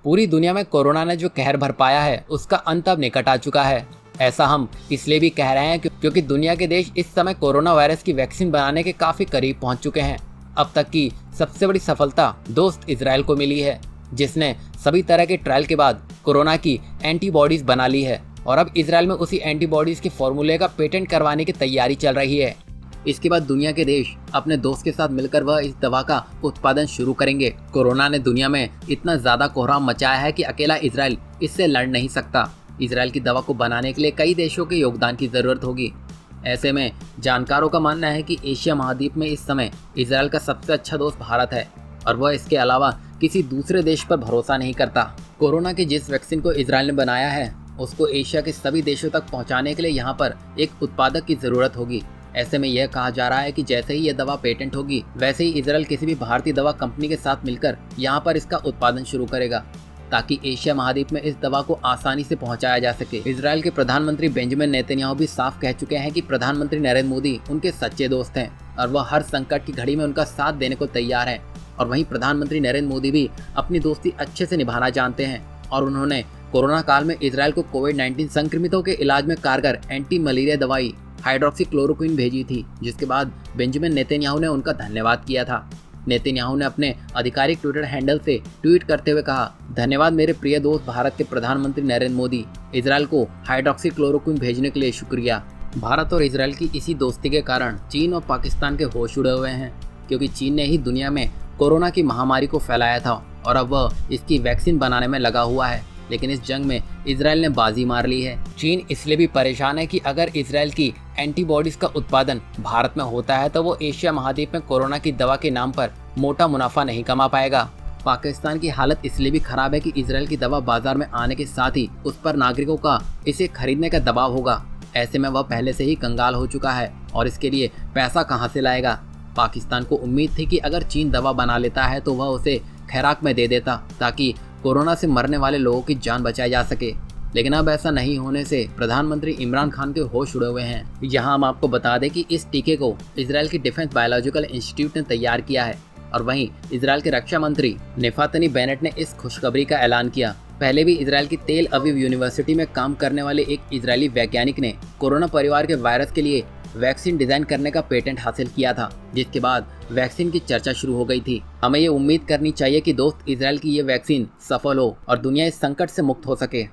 पूरी दुनिया में कोरोना ने जो कहर भरपाया है उसका अंत अब निकट आ चुका है। ऐसा हम इसलिए भी कह रहे हैं क्योंकि दुनिया के देश इस समय कोरोना वायरस की वैक्सीन बनाने के काफी करीब पहुंच चुके हैं। अब तक की सबसे बड़ी सफलता दोस्त इजराइल को मिली है, जिसने सभी तरह के ट्रायल के बाद कोरोना की एंटीबॉडीज बना ली है और अब इजराइल में उसी एंटीबॉडीज के फॉर्मूले का पेटेंट करवाने की तैयारी चल रही है। इसके बाद दुनिया के देश अपने दोस्त के साथ मिलकर वह इस दवा का उत्पादन शुरू करेंगे। कोरोना ने दुनिया में इतना ज्यादा कोहराम मचाया है कि अकेला इजराइल इससे लड़ नहीं सकता। इजराइल की दवा को बनाने के लिए कई देशों के योगदान की जरूरत होगी। ऐसे में जानकारों का मानना है कि एशिया महाद्वीप में इस समय इजराइल का सबसे अच्छा दोस्त भारत है और वह इसके अलावा किसी दूसरे देश पर भरोसा नहीं करता। कोरोना की जिस वैक्सीन को इजराइल ने बनाया है उसको एशिया के सभी देशों तक पहुंचाने के लिए यहाँ पर एक उत्पादक की जरूरत होगी। ऐसे में यह कहा जा रहा है कि जैसे ही यह दवा पेटेंट होगी वैसे ही इजराइल किसी भी भारतीय दवा कंपनी के साथ मिलकर यहाँ पर इसका उत्पादन शुरू करेगा ताकि एशिया महाद्वीप में इस दवा को आसानी से पहुंचाया जा सके। इजराइल के प्रधानमंत्री बेंजामिन नेतन्याहू भी साफ कह चुके हैं कि प्रधानमंत्री नरेंद्र मोदी उनके सच्चे दोस्त हैं और वह हर संकट की घड़ी में उनका साथ देने को तैयार है। और वहीं प्रधानमंत्री नरेंद्र मोदी भी अपनी दोस्ती अच्छे से निभाना जानते हैं और उन्होंने कोरोना काल में इजराइल को कोविड-19 संक्रमितों के इलाज में कारगर एंटी मलेरिया दवाई हाइड्रोक्सीक्लोरोक्विन भेजी थी, जिसके बाद बेंजामिन नेतन्याहू ने उनका धन्यवाद किया था। नेतन्याहू ने अपने आधिकारिक ट्विटर हैंडल से ट्वीट करते हुए कहा, धन्यवाद मेरे प्रिय दोस्त भारत के प्रधानमंत्री नरेंद्र मोदी, इजराइल को हाइड्रोक्सीक्लोरोक्विन भेजने के लिए शुक्रिया। भारत और इजराइल की इसी दोस्ती के कारण चीन और पाकिस्तान के होश उड़े हुए हैं, क्योंकि चीन ने ही दुनिया में कोरोना की महामारी को फैलाया था और अब वह इसकी वैक्सीन बनाने में लगा हुआ है। लेकिन इस जंग में इजराइल ने बाजी मार ली है। चीन इसलिए भी परेशान है कि अगर इजराइल की एंटीबॉडीज का उत्पादन भारत में होता है तो वो एशिया महाद्वीप में कोरोना की दवा के नाम पर मोटा मुनाफा नहीं कमा पाएगा। पाकिस्तान की हालत इसलिए भी खराब है कि इजराइल की दवा बाजार में आने के साथ ही उस पर नागरिकों का इसे खरीदने का दबाव होगा। ऐसे में वह पहले से ही कंगाल हो चुका है और इसके लिए पैसा कहाँ से लाएगा। पाकिस्तान को उम्मीद थी कि अगर चीन दवा बना लेता है तो वह उसे खैराक में दे देता ताकि कोरोना से मरने वाले लोगों की जान बचाई जा सके, लेकिन अब ऐसा नहीं होने से प्रधानमंत्री इमरान खान के होश उड़े हुए हैं। यहाँ हम आपको बता दें कि इस टीके को इजराइल की डिफेंस बायोलॉजिकल इंस्टीट्यूट ने तैयार किया है और वहीं इजराइल के रक्षा मंत्री नेफातनी बेनेट ने इस खुशखबरी का ऐलान किया। पहले भी इजराइल की तेल अवीव यूनिवर्सिटी में काम करने वाले एक इजरायली वैज्ञानिक ने कोरोना परिवार के वायरस के लिए वैक्सीन डिजाइन करने का पेटेंट हासिल किया था, जिसके बाद वैक्सीन की चर्चा शुरू हो गई थी। हमें ये उम्मीद करनी चाहिए कि दोस्त इजराइल की ये वैक्सीन सफल हो और दुनिया इस संकट से मुक्त हो सके।